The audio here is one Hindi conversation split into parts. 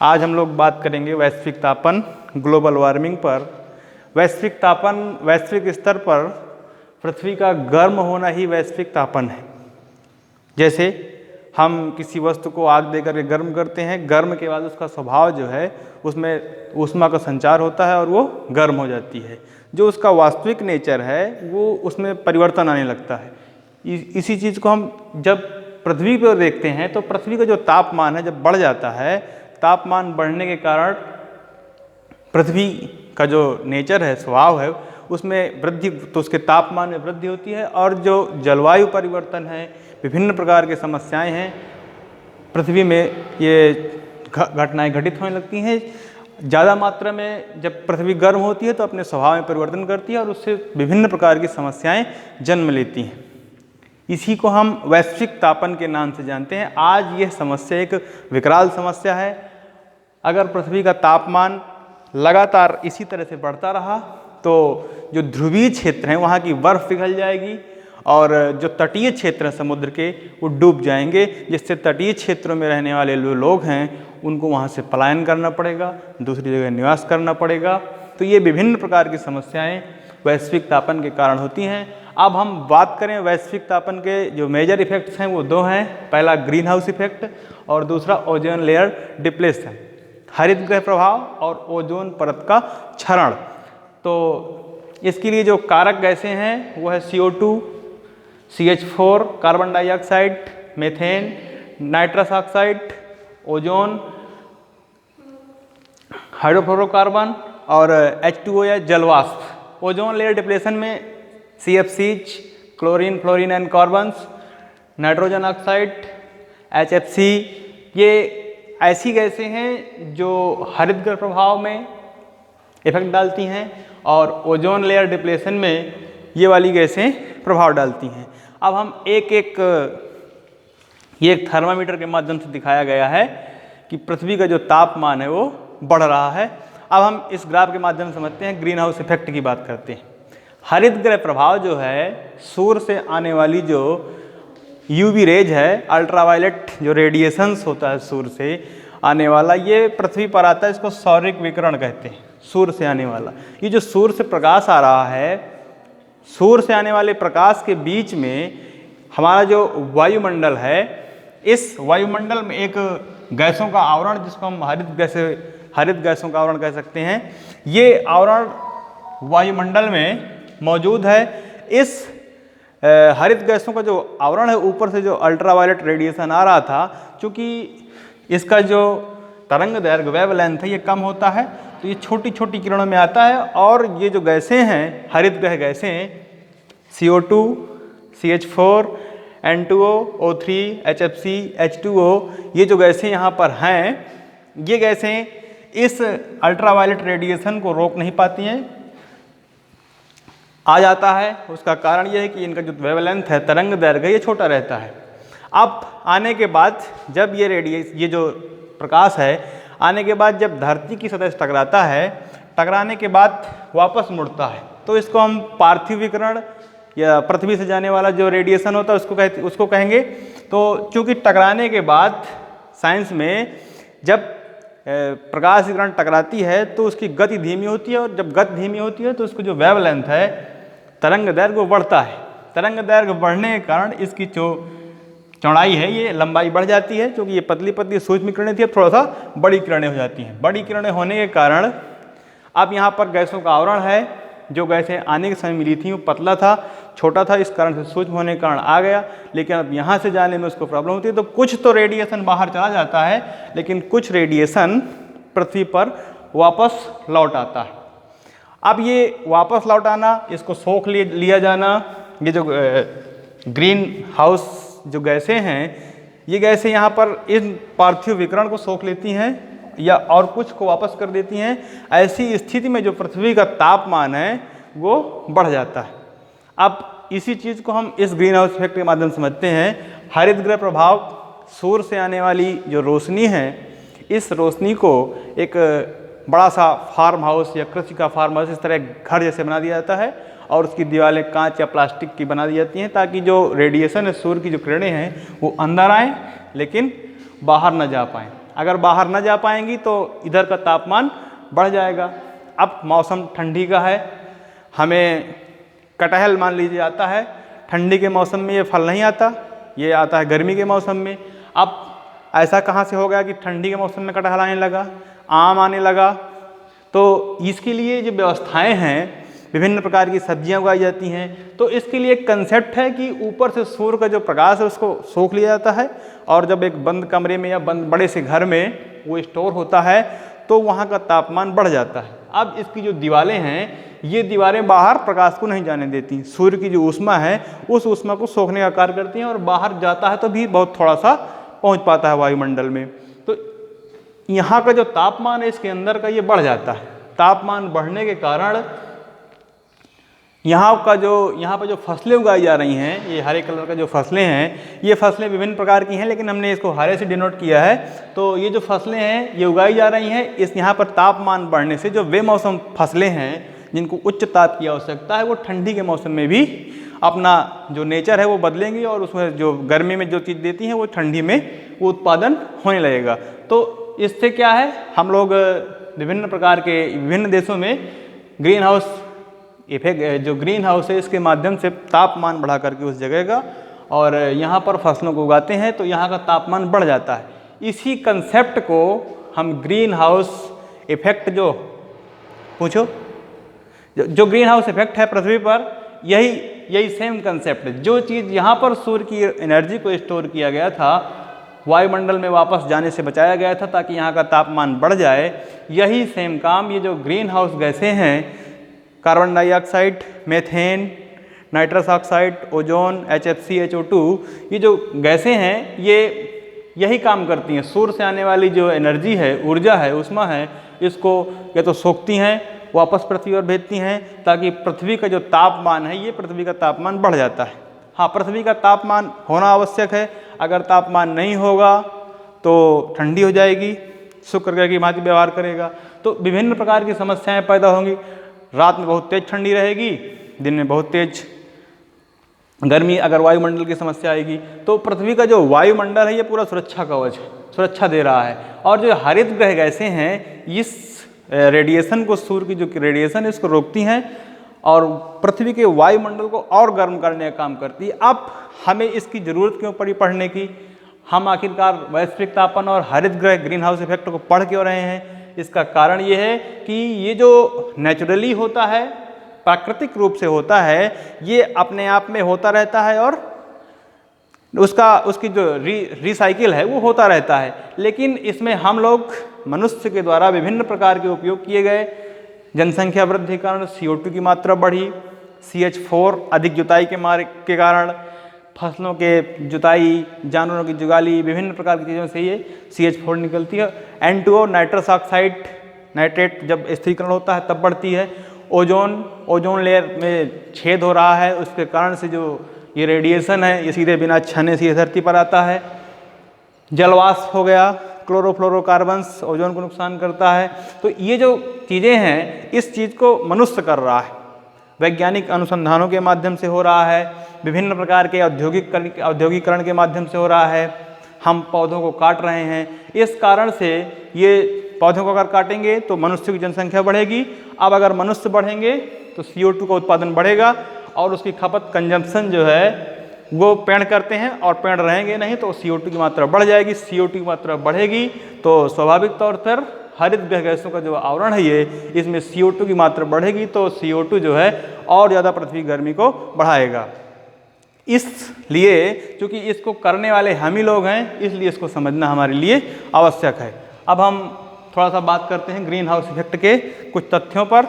आज हम लोग बात करेंगे वैश्विक तापन, ग्लोबल वार्मिंग पर। वैश्विक तापन, वैश्विक स्तर पर पृथ्वी का गर्म होना ही वैश्विक तापन है। जैसे हम किसी वस्तु को आग देकर के गर्म करते हैं, गर्म के बाद उसका स्वभाव जो है उसमें ऊष्मा का संचार होता है और वो गर्म हो जाती है। जो उसका वास्तविक नेचर है वो उसमें परिवर्तन आने लगता है। इसी चीज़ को हम जब पृथ्वी पर देखते हैं तो पृथ्वी का जो तापमान है जब बढ़ जाता है, तापमान बढ़ने के कारण पृथ्वी का जो नेचर है, स्वभाव है, उसमें वृद्धि, तो उसके तापमान में वृद्धि होती है। और जो जलवायु परिवर्तन है, विभिन्न प्रकार की समस्याएं हैं, पृथ्वी में ये घटनाएं घटित होने लगती हैं। ज़्यादा मात्रा में जब पृथ्वी गर्म होती है तो अपने स्वभाव में परिवर्तन करती है और उससे विभिन्न प्रकार की समस्याएं जन्म लेती हैं। इसी को हम वैश्विक तापन के नाम से जानते हैं। आज यह समस्या एक विकराल समस्या है। अगर पृथ्वी का तापमान लगातार इसी तरह से बढ़ता रहा तो जो ध्रुवीय क्षेत्र हैं वहाँ की बर्फ़ पिघल जाएगी और जो तटीय क्षेत्र हैं समुद्र के वो डूब जाएंगे, जिससे तटीय क्षेत्रों में रहने वाले जो लोग हैं उनको वहाँ से पलायन करना पड़ेगा, दूसरी जगह निवास करना पड़ेगा। तो ये विभिन्न प्रकार की समस्याएं वैश्विक तापन के कारण होती हैं। अब हम बात करें वैश्विक तापन के जो मेजर इफेक्ट्स हैं वो दो हैं। पहला ग्रीन हाउस इफेक्ट और दूसरा ओजोन लेयर डिप्लेशन, हरित गृह प्रभाव और ओजोन परत का क्षरण। तो इसके लिए जो कारक गैसें हैं वो है CO2, CH4, carbon dioxide, methane, nitrous oxide, ozone, hydrofluorocarbon और H2O या जलवाष्प। ओजोन लेयर डिप्लेशन में CFCs, chlorine, fluorine and carbons, nitrogen oxide, HFC, ये ऐसी गैसें हैं जो हरित गृह प्रभाव में इफेक्ट डालती हैं और ओजोन लेयर डिप्लेशन में ये वाली गैसें प्रभाव डालती हैं। अब हम ये एक थर्मामीटर के माध्यम से दिखाया गया है कि पृथ्वी का जो तापमान है वो बढ़ रहा है। अब हम इस ग्राफ के माध्यम से समझते हैं, ग्रीन हाउस इफेक्ट की बात करते हैं। हरित गृह प्रभाव जो है, सूर्य से आने वाली जो UV रेज है, अल्ट्रावायलेट जो रेडिएशंस होता है सूर्य से आने वाला, ये पृथ्वी पर आता है। इसको सौरिक विकिरण कहते हैं, सूर्य से आने वाला। ये जो सूर्य से प्रकाश आ रहा है, सूर्य से आने वाले प्रकाश के बीच में हमारा जो वायुमंडल है, इस वायुमंडल में एक गैसों का आवरण, जिसको हम हरित गैसों का आवरण कह सकते हैं, ये आवरण वायुमंडल में मौजूद है। इस हरित गैसों का जो आवरण है, ऊपर से जो अल्ट्रावायलेट रेडिएशन आ रहा था, चूँकि इसका जो तरंग दैर्घ्य वेवलेंथ है ये कम होता है, तो ये छोटी छोटी किरणों में आता है। और ये जो गैसें हैं, हरित गृह गैसें, CO2, CH4, N2O, O3, HFC, H2O, ये जो गैसें यहाँ पर हैं, ये गैसें इस अल्ट्रावायलेट रेडिएशन को रोक नहीं पाती हैं, आ जाता है। उसका कारण यह है कि इनका जो वेवलेंथ है, तरंग दैर्घ्य, ये छोटा रहता है। अब आने के बाद जब ये जो प्रकाश है आने के बाद जब धरती की सतह से टकराता है, टकराने के बाद वापस मुड़ता है, तो इसको हम पार्थिव विकिरण या पृथ्वी से जाने वाला जो रेडिएशन होता है उसको कहेंगे। तो चूँकि टकराने के बाद साइंस में जब प्रकाश किरण टकराती है तो उसकी गति धीमी होती है, और जब गति धीमी होती है तो उसको जो वेवलेंथ है, तरंग दैर्घ्य, वो बढ़ता है। तरंग दैर्घ्य बढ़ने के कारण इसकी जो चौड़ाई है, ये लंबाई बढ़ जाती है। क्योंकि ये पतली पतली सूक्ष्म किरणें थी, अब थोड़ा सा बड़ी किरणें हो जाती हैं। बड़ी किरणें होने के कारण अब यहाँ पर गैसों का आवरण है, जो गैसें आने के समय मिली थी वो पतला था, छोटा था, इस कारण से सूक्ष्म होने के कारण आ गया। लेकिन अब यहाँ से जाने में उसको प्रॉब्लम होती है, तो कुछ तो रेडिएशन बाहर चला जाता है, लेकिन कुछ रेडिएशन पृथ्वी पर वापस लौट आता है। अब ये वापस लौट आना, इसको सोख लिया जाना, ये जो ग्रीन हाउस जो गैसें हैं, ये गैसें यहाँ पर इन पार्थिव विकिरण को सोख लेती हैं या और कुछ को वापस कर देती हैं। ऐसी स्थिति में जो पृथ्वी का तापमान है वो बढ़ जाता है। अब इसी चीज़ को हम इस ग्रीन हाउस इफेक्ट के माध्यम से समझते हैं। हरित गृह प्रभाव, सूर्य से आने वाली जो रोशनी है, इस रोशनी को एक बड़ा सा फार्म हाउस या कृषि का फार्म हाउस, इस तरह घर जैसे बना दिया जाता है और उसकी दीवारें कांच या प्लास्टिक की बना दी जाती हैं, ताकि जो रेडिएशन है, सूर्य की जो किरणें हैं, वो अंदर आएँ लेकिन बाहर न जा पाएँ। अगर बाहर न जा पाएंगी तो इधर का तापमान बढ़ जाएगा। अब मौसम ठंडी का है, हमें कटहल मान लीजिए आता है, ठंडी के मौसम में ये फल नहीं आता, ये आता है गर्मी के मौसम में। अब ऐसा कहाँ से हो गया कि ठंडी के मौसम में कटहल आने लगा, आम आने लगा? तो इसके लिए जो व्यवस्थाएं हैं, विभिन्न प्रकार की सब्जियां उगाई जाती हैं, तो इसके लिए एक कंसेप्ट है कि ऊपर से सूर्य का जो प्रकाश है उसको सोख लिया जाता है, और जब एक बंद कमरे में या बंद बड़े से घर में वो स्टोर होता है तो वहाँ का तापमान बढ़ जाता है। अब इसकी जो दीवारें हैं, ये दीवारें बाहर प्रकाश को नहीं जाने देती, सूर्य की जो ऊष्मा है उस ऊष्मा को सोखने का कार्य करती हैं, और बाहर जाता है तो भी बहुत थोड़ा सा पहुँच पाता है वायुमंडल में। तो यहाँ का जो तापमान है इसके अंदर का ये बढ़ जाता है। तापमान बढ़ने के कारण यहाँ पर जो फसलें उगाई जा रही हैं, ये हरे कलर का जो फसलें हैं, ये फसलें विभिन्न प्रकार की हैं, लेकिन हमने इसको हरे से डिनोट किया है। तो ये जो फसलें हैं ये उगाई जा रही हैं, इस यहाँ पर तापमान बढ़ने से जो बेमौसम फसलें हैं जिनको उच्च ताप की आवश्यकता है, वो ठंडी के मौसम में भी अपना जो नेचर है वो बदलेंगी, और उसमें जो गर्मी में जो चीज़ देती हैं वो ठंडी में वो उत्पादन होने लगेगा। तो इससे क्या है, हम लोग विभिन्न प्रकार के विभिन्न देशों में ग्रीन हाउस इफेक्ट, जो ग्रीन हाउस है इसके माध्यम से तापमान बढ़ा करके उस जगह का, और यहाँ पर फसलों को उगाते हैं तो यहाँ का तापमान बढ़ जाता है। इसी कंसेप्ट को हम ग्रीन हाउस इफेक्ट जो ग्रीन हाउस इफेक्ट है पृथ्वी पर, यही सेम कंसेप्ट है। जो चीज़ यहाँ पर सूर्य की एनर्जी को स्टोर किया गया था, वायुमंडल में वापस जाने से बचाया गया था ताकि यहाँ का तापमान बढ़ जाए, यही सेम काम ये जो ग्रीन हाउस गैसें हैं, carbon dioxide, methane, nitrous oxide, ozone, HFC, HO2, ये जो गैसें हैं ये यही काम करती हैं। सूर्य से आने वाली जो एनर्जी है, ऊर्जा है, ऊष्मा है, इसको या तो सोखती हैं, वापस पृथ्वी पर भेजती हैं, ताकि पृथ्वी का जो तापमान है, ये पृथ्वी का तापमान बढ़ जाता है। हाँ, पृथ्वी का तापमान होना आवश्यक है, अगर तापमान नहीं होगा तो ठंडी हो जाएगी, शुक्र ग्रह की भांति व्यवहार करेगा, तो विभिन्न प्रकार की समस्याएं पैदा होंगी। रात में बहुत तेज ठंडी रहेगी, दिन में बहुत तेज गर्मी, अगर वायुमंडल की समस्या आएगी तो पृथ्वी का जो वायुमंडल है ये पूरा सुरक्षा कवच है, सुरक्षा दे रहा है। और जो हरित ग्रह गैसें हैं, इस रेडिएशन को, सूर्य की जो रेडिएशन है इसको रोकती हैं और पृथ्वी के वायुमंडल को और गर्म करने का काम करती है। अब हमें इसकी ज़रूरत क्यों पड़ी पढ़ने की? हम आखिरकार वैश्विक तापन और हरित ग्रह ग्रीन हाउस इफेक्ट को पढ़ क्यों रहे हैं? इसका कारण ये है कि ये जो नेचुरली होता है, प्राकृतिक रूप से होता है, ये अपने आप में होता रहता है और उसकी जो रिसाइकिल है वो होता रहता है। लेकिन इसमें हम लोग मनुष्य के द्वारा विभिन्न प्रकार के उपयोग किए गए, जनसंख्या वृद्धि के कारण CO2 की मात्रा बढ़ी, CH4 अधिक जुताई के कारण फसलों के जुताई, जानवरों की जुगाली, विभिन्न प्रकार की चीज़ों से ये CH4 निकलती है। N2O नाइट्रस ऑक्साइड, नाइट्रेट जब स्थिरीकरण होता है तब बढ़ती है। ओजोन लेयर में छेद हो रहा है, उसके कारण से जो ये रेडिएशन है ये सीधे बिना छाने से धरती पर आता है। जलवाष्प हो गया, क्लोरोफ्लोरोकार्बन्स ओजोन को नुकसान करता है। तो ये जो चीज़ें हैं, इस चीज़ को मनुष्य कर रहा है, वैज्ञानिक अनुसंधानों के माध्यम से हो रहा है, विभिन्न प्रकार के औद्योगिकरण के माध्यम से हो रहा है। हम पौधों को काट रहे हैं, इस कारण से ये पौधों को अगर काटेंगे तो मनुष्य की जनसंख्या बढ़ेगी। अब अगर मनुष्य बढ़ेंगे तो CO2 का उत्पादन बढ़ेगा और उसकी खपत, कंजम्पशन जो है वो पेड़ करते हैं, और पेड़ रहेंगे नहीं तो CO2 की मात्रा बढ़ जाएगी। CO2 की मात्रा बढ़ेगी तो स्वाभाविक तौर पर हरित गृह गैसों का जो आवरण है ये, इसमें CO2 की मात्रा बढ़ेगी तो CO2 जो है और ज़्यादा पृथ्वी गर्मी को बढ़ाएगा। इसलिए चूँकि इसको करने वाले हम ही लोग हैं, इसलिए इसको समझना हमारे लिए आवश्यक है। अब हम थोड़ा सा बात करते हैं ग्रीन हाउस इफेक्ट के कुछ तथ्यों पर।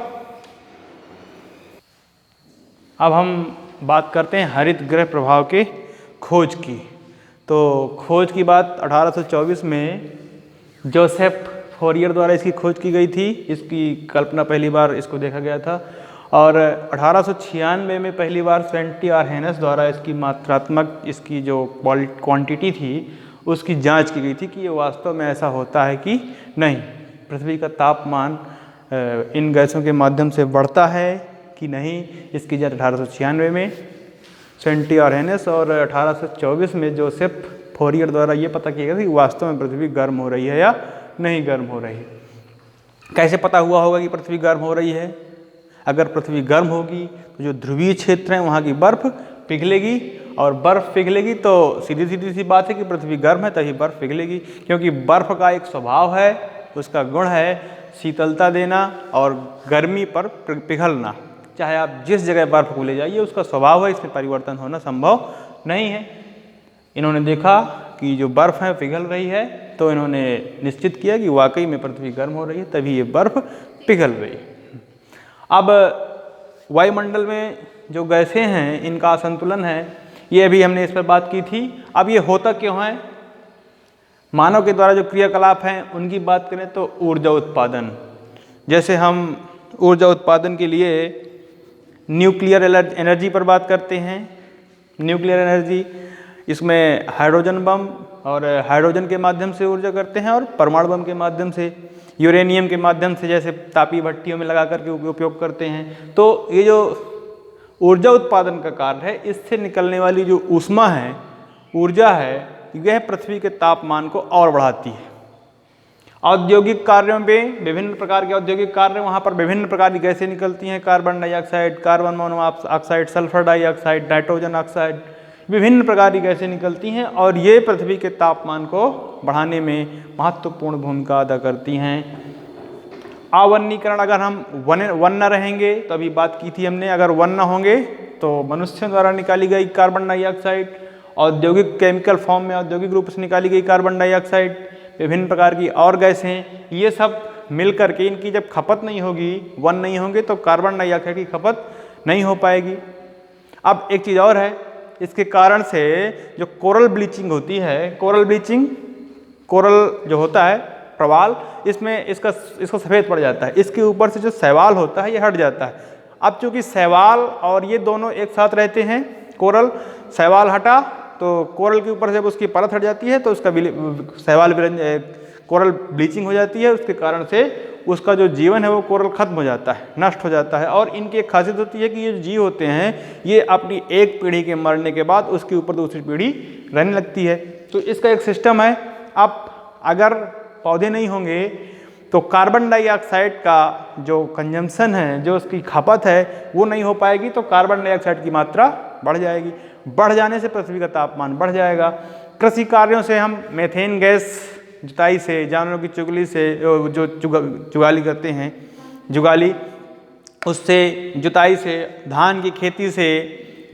अब हम बात करते हैं हरित गृह प्रभाव के खोज की। तो खोज की बात 1824 में जोसेफ फोरियर द्वारा इसकी खोज की गई थी। इसकी कल्पना पहली बार इसको देखा गया था, और 1896 में पहली बार स्वेंटी आरहेनस द्वारा इसकी मात्रात्मक, इसकी जो क्वांटिटी थी उसकी जांच की गई थी कि ये वास्तव में ऐसा होता है कि नहीं, पृथ्वी का तापमान इन गैसों के माध्यम से बढ़ता है कि नहीं। इसकी जांच 1896 में स्वेंटी आरहेनस और 1824 में जोसेफ फोरियर द्वारा ये पता किया गया कि वास्तव में पृथ्वी गर्म हो रही है या नहीं गर्म हो रही है। कैसे पता हुआ होगा कि पृथ्वी गर्म हो रही है? अगर पृथ्वी गर्म होगी तो जो ध्रुवीय क्षेत्र हैं वहाँ की बर्फ पिघलेगी, और बर्फ पिघलेगी तो सीधी सीधी सी बात है कि पृथ्वी गर्म है तभी बर्फ पिघलेगी, क्योंकि बर्फ का एक स्वभाव है, उसका गुण है शीतलता देना और गर्मी पर पिघलना। चाहे आप जिस जगह बर्फ को ले जाइए उसका स्वभाव है, इसमें परिवर्तन होना संभव नहीं है। इन्होंने देखा कि जो बर्फ है पिघल रही है, तो इन्होंने निश्चित किया कि वाकई में पृथ्वी गर्म हो रही है, तभी ये बर्फ पिघल रही है। अब वायुमंडल में जो गैसें हैं इनका असंतुलन है, ये अभी हमने इस पर बात की थी। अब ये होता क्यों है? मानव के द्वारा जो क्रियाकलाप हैं उनकी बात करें तो ऊर्जा उत्पादन, जैसे हम ऊर्जा उत्पादन के लिए न्यूक्लियर एनर्जी पर बात करते हैं। न्यूक्लियर एनर्जी, इसमें हाइड्रोजन बम और हाइड्रोजन के माध्यम से ऊर्जा करते हैं, और परमाणु बम के माध्यम से, यूरेनियम के माध्यम से, जैसे तापीय भट्टियों में लगा करके उपयोग करते हैं। तो ये जो ऊर्जा उत्पादन का कार्य है, इससे निकलने वाली जो ऊष्मा है, ऊर्जा है, यह पृथ्वी के तापमान को और बढ़ाती है। औद्योगिक कार्यों में विभिन्न प्रकार के औद्योगिक कार्य, वहाँ पर विभिन्न प्रकार की गैसें निकलती हैं, carbon dioxide, carbon monoxide, sulphur dioxide, nitrogen oxide, विभिन्न प्रकार की गैसें निकलती हैं, और ये पृथ्वी के तापमान को बढ़ाने में महत्वपूर्ण भूमिका अदा करती हैं। आवनीकरण, अगर हम वन न रहेंगे, तो अभी बात की थी हमने, अगर वन न होंगे तो मनुष्यों द्वारा निकाली गई कार्बन डाइऑक्साइड, औद्योगिक केमिकल फॉर्म में औद्योगिक रूप से निकाली गई कार्बन डाइऑक्साइड, विभिन्न प्रकार की और गैसें, ये सब मिल करके इनकी जब खपत नहीं होगी, वन नहीं होंगे, तो कार्बन डाइऑक्साइड की खपत नहीं हो पाएगी। अब एक चीज़ और है, इसके कारण से जो कोरल ब्लीचिंग होती है, कोरल ब्लीचिंग, कोरल जो होता है प्रवाल, इसमें इसका सफ़ेद पड़ जाता है, इसके ऊपर से जो शैवाल होता है ये हट जाता है। अब चूँकि शैवाल और ये दोनों एक साथ रहते हैं, कोरल, शैवाल हटा तो कोरल के ऊपर जब उसकी परत हट जाती है तो उसका शैवाल कोरल ब्लीचिंग हो जाती है, उसके कारण से उसका जो जीवन है वो कोरल खत्म हो जाता है, नष्ट हो जाता है। और इनकी एक खासियत होती है कि ये जीव होते हैं, ये अपनी एक पीढ़ी के मरने के बाद उसके ऊपर दूसरी पीढ़ी रहने लगती है। तो इसका एक सिस्टम है। अब अगर पौधे नहीं होंगे तो कार्बन डाइऑक्साइड का जो कंजम्पशन है, जो उसकी खपत है, वो नहीं हो पाएगी, तो कार्बन डाइऑक्साइड की मात्रा बढ़ जाएगी। बढ़ जाने से पृथ्वी का तापमान बढ़ जाएगा। कृषि कार्यों से हम मीथेन गैस, जुताई से, जानवरों की चुगली से, जो चुगाली करते हैं, जुगाली, उससे, जुताई से, धान की खेती से,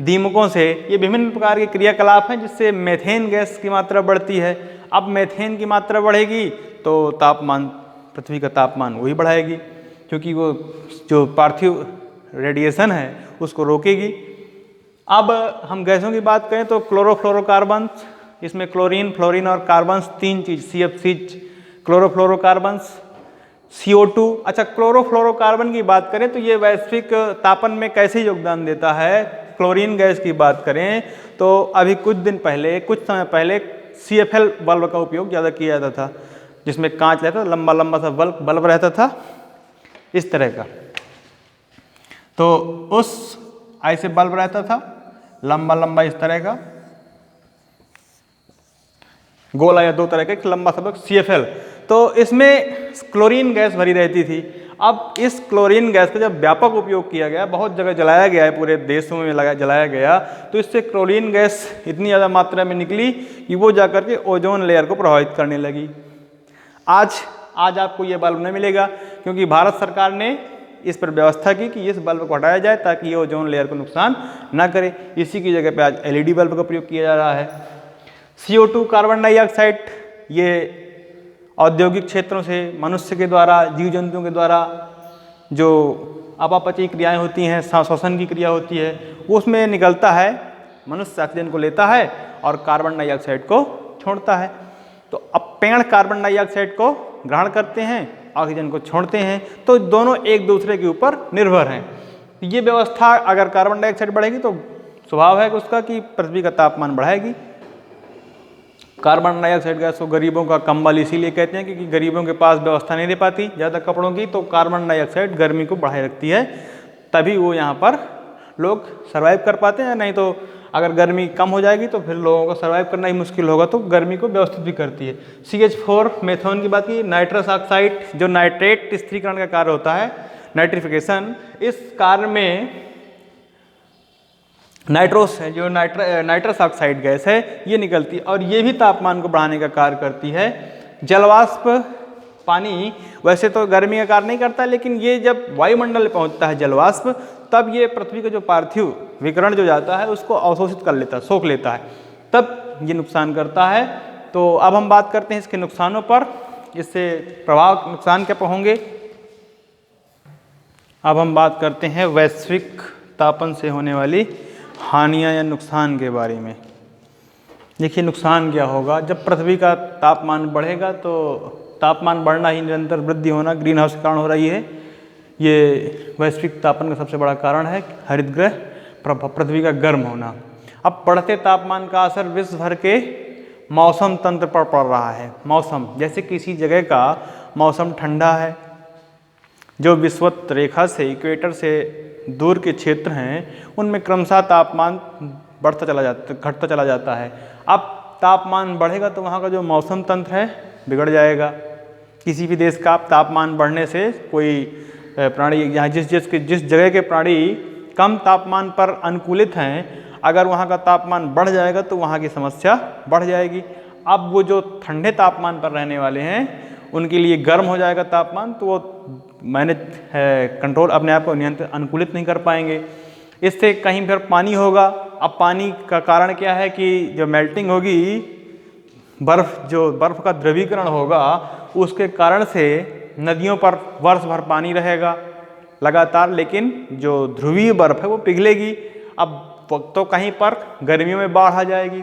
दीमकों से, ये विभिन्न प्रकार के क्रियाकलाप हैं जिससे मीथेन गैस की मात्रा बढ़ती है। अब मीथेन की मात्रा बढ़ेगी तो तापमान, पृथ्वी का तापमान वही बढ़ाएगी, क्योंकि वो जो पार्थिव रेडिएशन है उसको रोकेगी। अब हम गैसों की बात करें तो क्लोरोफ्लोरोकार्बन्स, इसमें क्लोरीन, फ्लोरीन और कार्बन्स, तीन चीज, CF6, क्लोरोफ्लोरोकार्बन्स, CO2। अच्छा, क्लोरोफ्लोरोकार्बन की बात करें तो ये वैश्विक तापन में कैसे योगदान देता है? क्लोरीन गैस की बात करें तो अभी कुछ समय पहले CFL बल्ब का उपयोग ज़्यादा किया जाता था, जिसमें कांच रहता था, लंबा लंबा सा बल्ब रहता था इस तरह का। तो उस ऐसे बल्ब रहता था लंबा लंबा इस तरह का, गोला या दो तरह का, एक लंबा सा बल्ब CFL। तो इसमें क्लोरीन गैस भरी रहती थी। अब इस क्लोरीन गैस का जब व्यापक उपयोग किया गया, बहुत जगह जलाया गया है, पूरे देशों में जलाया गया, तो इससे क्लोरीन गैस इतनी ज़्यादा मात्रा में निकली कि वो जाकर के ओजोन लेयर को प्रभावित करने लगी। आज आपको ये बल्ब नहीं मिलेगा, क्योंकि भारत सरकार ने इस पर व्यवस्था की कि इस बल्ब को हटाया जाए ताकि ये ओजोन लेयर को नुकसान ना करे। इसी की जगह पे आज LED बल्ब का प्रयोग किया जा रहा है। CO2, कार्बन डाइऑक्साइड, ये औद्योगिक क्षेत्रों से, मनुष्य के द्वारा, जीव जंतुओं के द्वारा जो अपापचयी क्रियाएं होती हैं, श्वसन की क्रिया होती है, वो उसमें निकलता है। मनुष्य ऑक्सीजन को लेता है और कार्बन डाइऑक्साइड को छोड़ता है। तो अब पेड़ कार्बन डाइऑक्साइड को ग्रहण करते हैं, ऑक्सीजन को छोड़ते हैं, तो दोनों एक दूसरे के ऊपर निर्भर हैं। ये व्यवस्था, अगर कार्बन डाइऑक्साइड बढ़ेगी तो स्वभाव है उसका कि पृथ्वी का तापमान बढ़ाएगी। कार्बन डाइऑक्साइड गैस को गरीबों का कंबल इसीलिए कहते हैं क्योंकि गरीबों के पास व्यवस्था नहीं दे पाती ज़्यादा कपड़ों की, तो कार्बन डाइऑक्साइड गर्मी को बढ़ाए रखती है, तभी वो यहाँ पर लोग सर्वाइव कर पाते हैं। नहीं तो अगर गर्मी कम हो जाएगी तो फिर लोगों को सर्वाइव करना ही मुश्किल होगा, तो गर्मी को व्यवस्थित भी करती है। CH4 मेथेन की बात की, नाइट्रस ऑक्साइड जो नाइट्रेट स्थिरीकरण का कार्य होता है, नाइट्रिफिकेशन, इस कार्य में नाइट्रोस है जो नाइट्रस ऑक्साइड गैस है ये निकलती है और ये भी तापमान को बढ़ाने का कार्य करती है। जलवाष्प पानी वैसे तो गर्मी का कार्य नहीं करता, लेकिन ये जब वायुमंडल में पहुंचता है जलवाष्प, तब ये पृथ्वी का जो पार्थिव विकिरण जो जाता है उसको अवशोषित कर लेता है, सोख लेता है, तब ये नुकसान करता है। तो अब हम बात करते हैं इसके नुकसानों पर, इससे प्रभाव नुकसान क्या होंगे। अब हम बात करते हैं वैश्विक तापन से होने वाली हानियां या नुकसान के बारे में। देखिए नुकसान क्या होगा, जब पृथ्वी का तापमान बढ़ेगा तो तापमान बढ़ना ही निरंतर वृद्धि होना ग्रीन हाउस के कारण हो रही है, ये वैश्विक तापन का सबसे बड़ा कारण है। हरित गृह पृथ्वी का गर्म होना। अब बढ़ते तापमान का असर विश्व भर के मौसम तंत्र पर पड़ रहा है। मौसम, जैसे किसी जगह का मौसम ठंडा है, जो विषुवत रेखा से इक्वेटर से दूर के क्षेत्र हैं उनमें क्रमशः तापमान घटता चला जाता है। अब तापमान बढ़ेगा तो वहाँ का जो मौसम तंत्र है बिगड़ जाएगा। किसी भी देश का तापमान बढ़ने से कोई प्राणी, यहाँ जिस जगह के प्राणी कम तापमान पर अनुकूलित हैं, अगर वहाँ का तापमान बढ़ जाएगा तो वहाँ की समस्या बढ़ जाएगी। अब वो जो ठंडे तापमान पर रहने वाले हैं उनके लिए गर्म हो जाएगा तापमान, तो वो मैनेज कंट्रोल अपने आप को नियंत्रण अनुकूलित नहीं कर पाएंगे। इससे कहीं फिर पानी होगा। अब पानी का कारण क्या है कि जो मेल्टिंग होगी, बर्फ़ का द्रवीकरण होगा, उसके कारण से नदियों पर वर्ष भर पानी रहेगा लगातार, लेकिन जो ध्रुवीय बर्फ़ है वो पिघलेगी। अब तो कहीं पर गर्मियों में बाढ़ आ जाएगी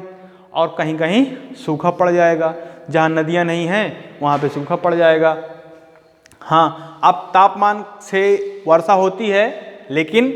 और कहीं कहीं सूखा पड़ जाएगा। जहाँ नदियाँ नहीं हैं वहाँ पे सूखा पड़ जाएगा। हाँ, अब तापमान से वर्षा होती है, लेकिन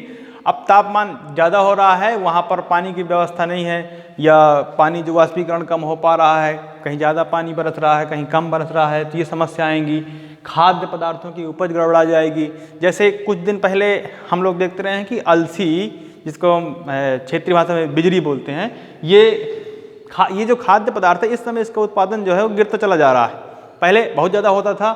अब तापमान ज़्यादा हो रहा है, वहाँ पर पानी की व्यवस्था नहीं है, या पानी जो वाष्पीकरण कम हो पा रहा है, कहीं ज़्यादा पानी बरस रहा है, कहीं कम बरस रहा है, तो ये समस्या आएंगी। खाद्य पदार्थों की उपज गड़बड़ा जाएगी। जैसे कुछ दिन पहले हम लोग देखते रहे हैं कि अलसी, जिसको क्षेत्रीय भाषा में बिजरी बोलते हैं, ये जो खाद्य पदार्थ है इस समय इसका उत्पादन जो है वो गिरता चला जा रहा है। पहले बहुत ज़्यादा होता था।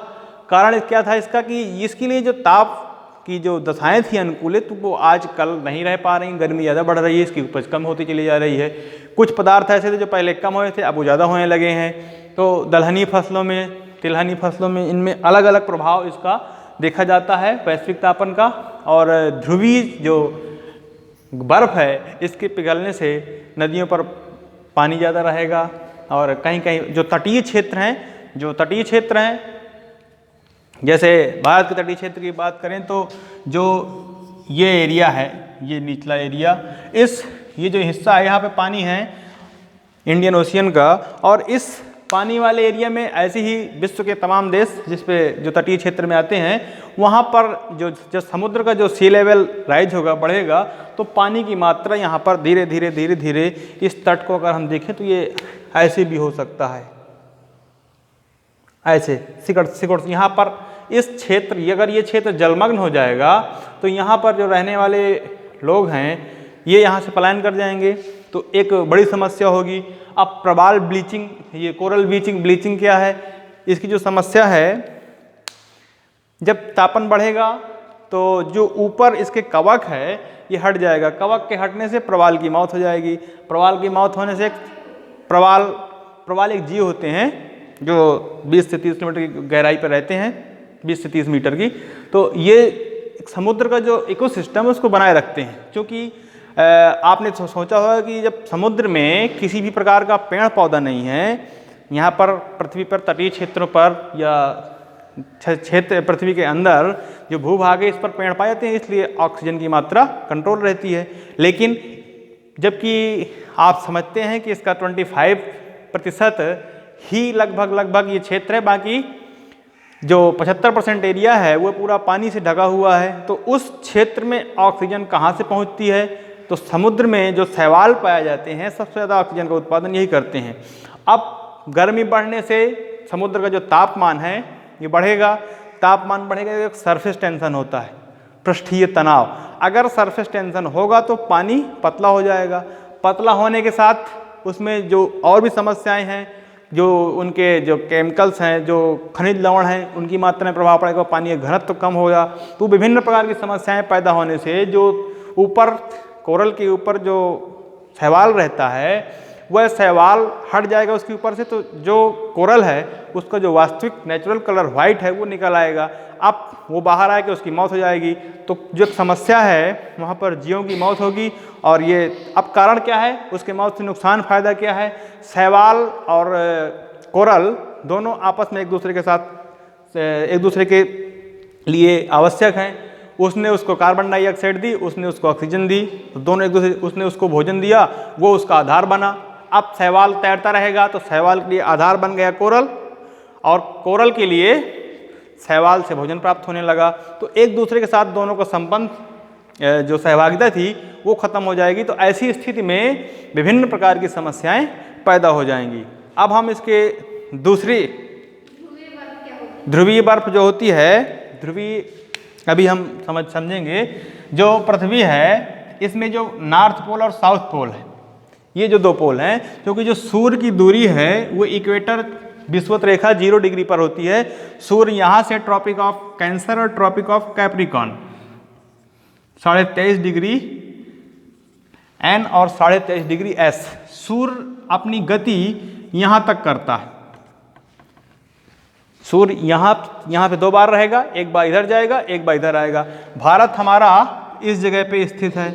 कारण क्या था इसका कि इसके लिए जो ताप की जो दशाएं थी अनुकूलित, वो आज कल नहीं रह पा रही। गर्मी ज़्यादा बढ़ रही है, इसकी उपज कम होती चली जा रही है। कुछ पदार्थ ऐसे थे जो पहले कम हुए थे, अब वो ज़्यादा होने लगे हैं। तो दलहनी फसलों में, तिलहनी फसलों में, इनमें अलग अलग प्रभाव इसका देखा जाता है वैश्विक तापन का। और ध्रुवीय जो बर्फ़ है इसके पिघलने से नदियों पर पानी ज़्यादा रहेगा, और कहीं कहीं जो तटीय क्षेत्र हैं, जैसे भारत के तटीय क्षेत्र की बात करें तो जो ये एरिया है, ये निचला एरिया, ये जो हिस्सा है यहाँ पे पानी है इंडियन ओशियन का, और इस पानी वाले एरिया में ऐसे ही विश्व के तमाम देश जो तटीय क्षेत्र में आते हैं, वहाँ पर जो समुद्र का जो सी लेवल राइज होगा, बढ़ेगा, तो पानी की मात्रा यहाँ पर धीरे धीरे इस तट को अगर हम देखें तो ये ऐसे भी हो सकता है, ऐसे सिकुड़ यहाँ पर इस क्षेत्र, अगर ये क्षेत्र जलमग्न हो जाएगा तो यहाँ पर जो रहने वाले लोग हैं ये यहाँ से पलायन कर जाएंगे, तो एक बड़ी समस्या होगी। अब प्रवाल ब्लीचिंग, ये कोरल ब्लीचिंग क्या है, इसकी जो समस्या है, जब तापन बढ़ेगा तो जो ऊपर इसके कवक है ये हट जाएगा। कवक के हटने से प्रवाल की मौत हो जाएगी। प्रवाल की मौत होने से प्रवाल एक जीव होते हैं जो 20 से 30 किलोमीटर की गहराई पर रहते हैं, 20 से 30 मीटर की। तो ये समुद्र का जो इकोसिस्टम है उसको बनाए रखते हैं, क्योंकि आपने सोचा होगा कि जब समुद्र में किसी भी प्रकार का पेड़ पौधा नहीं है, यहाँ पर पृथ्वी पर तटीय क्षेत्रों पर या क्षेत्र पृथ्वी के अंदर जो भूभाग है इस पर पेड़ पाए जाते हैं, इसलिए ऑक्सीजन की मात्रा कंट्रोल रहती है। लेकिन जबकि आप समझते हैं कि इसका 25% ही लगभग ये क्षेत्र है, बाकी जो 75% एरिया है वो पूरा पानी से ढका हुआ है। तो उस क्षेत्र में ऑक्सीजन कहाँ से पहुँचती है, तो समुद्र में जो शैवाल पाए जाते हैं सबसे ज़्यादा ऑक्सीजन का उत्पादन यही करते हैं। अब गर्मी बढ़ने से समुद्र का जो तापमान है ये बढ़ेगा। तापमान बढ़ेगा तो एक सरफेस टेंशन होता है, पृष्ठीय तनाव। अगर सरफेस टेंशन होगा तो पानी पतला हो जाएगा। पतला होने के साथ उसमें जो और भी समस्याएं हैं, जो उनके जो केमिकल्स हैं, जो खनिज लवण हैं, उनकी मात्रा में प्रभाव पड़ेगा, पानी का घनत्व कम होगा, तो विभिन्न प्रकार की समस्याएं पैदा होने से जो ऊपर कोरल के ऊपर जो शैवाल रहता है वह शैवाल हट जाएगा उसके ऊपर से, तो जो कोरल है उसका जो वास्तविक नेचुरल कलर वाइट है वो निकल आएगा। अब वो बाहर आए कि उसकी मौत हो जाएगी। तो जो समस्या है वहाँ पर जीवों की मौत होगी। और ये अब कारण क्या है, उसके मौत से नुकसान फायदा क्या है? शैवाल और कोरल दोनों आपस में एक दूसरे के साथ एक दूसरे के लिए आवश्यक हैं। उसने उसको कार्बन डाइऑक्साइड दी, उसने उसको ऑक्सीजन दी, तो दोनों एक दूसरे, उसने उसको भोजन दिया, वो उसका आधार बना। अब शैवाल तैरता रहेगा तो शैवाल के लिए आधार बन गया कोरल, और कोरल के लिए शैवाल से भोजन प्राप्त होने लगा। तो एक दूसरे के साथ दोनों का संबंध, जो सहभागिता थी वो खत्म हो जाएगी। तो ऐसी स्थिति में विभिन्न प्रकार की समस्याएं पैदा हो जाएंगी। अब हम इसके दूसरी ध्रुवीय बर्फ जो होती है, ध्रुवीय अभी हम समझेंगे। जो पृथ्वी है इसमें जो नॉर्थ पोल और साउथ पोल है, ये जो दो पोल हैं, क्योंकि जो सूर्य की दूरी है वो इक्वेटर विषुवत रेखा 0 डिग्री पर होती है। सूर्य यहाँ से ट्रॉपिक ऑफ कैंसर और Tropic of Capricorn 23.5 degree N और 23.5 डिग्री एस, सूर्य अपनी गति यहाँ तक करता है। सूर्य यहाँ पे 2 बार रहेगा, एक बार इधर जाएगा, एक बार इधर आएगा। भारत हमारा इस जगह पे स्थित है,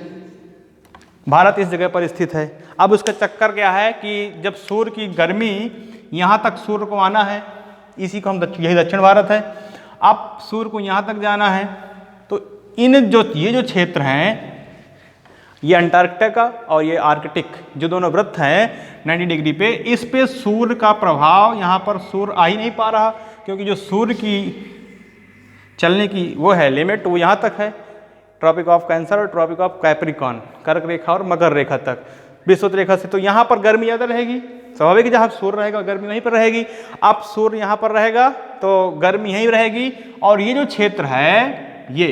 भारत इस जगह पर स्थित है। अब उसका चक्कर क्या है कि जब सूर्य की गर्मी यहाँ तक सूर्य को आना है, इसी को हम यही दक्षिण भारत है, अब सूर्य को यहाँ तक जाना है, तो ये जो क्षेत्र हैं, ये अंटार्कटिका और ये आर्कटिक, जो दोनों वृत्त हैं 90 डिग्री पे, इस पे सूर्य का प्रभाव यहाँ पर सूर्य आ ही नहीं पा रहा, क्योंकि जो सूर्य की चलने की वो है लिमिट, वो यहाँ तक है, ट्रॉपिक ऑफ कैंसर और ट्रॉपिक ऑफ कैप्रिकॉन, कर्क रेखा और मकर रेखा तक, विषुवत रेखा से। तो यहाँ पर गर्मी ज़्यादा रहेगी, स्वाभाविक है, जहाँ सूर्य रहेगा गर्मी वहीं पर रहेगी। अब सूर्य यहाँ पर रहेगा तो गर्मी यहीं रहेगी, और ये जो क्षेत्र है ये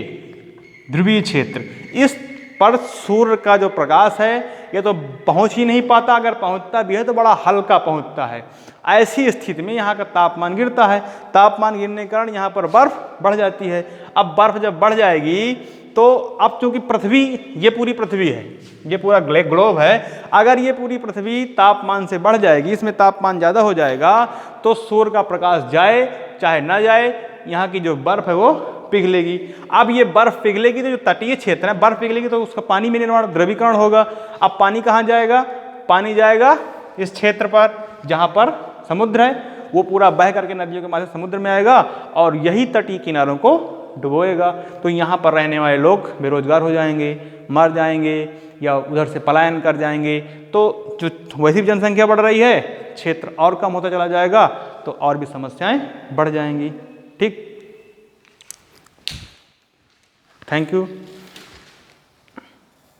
ध्रुवीय क्षेत्र, इस पर सूर्य का जो प्रकाश है ये तो पहुँच ही नहीं पाता, अगर पहुँचता भी है तो बड़ा हल्का पहुँचता है। ऐसी स्थिति में यहाँ का तापमान गिरता है, तापमान गिरने के कारण यहाँ पर बर्फ बढ़ जाती है। अब बर्फ जब बढ़ जाएगी तो अब चूंकि पृथ्वी, ये पूरी पृथ्वी है, ये पूरा ग्लोब है, अगर ये पूरी पृथ्वी तापमान से बढ़ जाएगी, इसमें तापमान ज़्यादा हो जाएगा, तो सूर्य का प्रकाश जाए चाहे ना जाए, यहाँ की जो बर्फ है वो पिघलेगी। अब ये बर्फ पिघलेगी तो जो तटीय क्षेत्र है, बर्फ पिघलेगी तो उसका पानी में निर्माण, द्रवीकरण होगा। अब पानी कहाँ जाएगा? पानी जाएगा इस क्षेत्र पर जहाँ पर समुद्र है, वो पूरा बह करके नदियों के माध्यम से समुद्र में आएगा और यही तटीय किनारों को डुबोएगा। तो यहाँ पर रहने वाले लोग बेरोजगार हो जाएंगे, मर जाएंगे या उधर से पलायन कर जाएंगे। तो जो वैसी जनसंख्या बढ़ रही है, क्षेत्र और कम होता चला जाएगा, तो और भी समस्याएं बढ़ जाएंगी। ठीक, थैंक यू।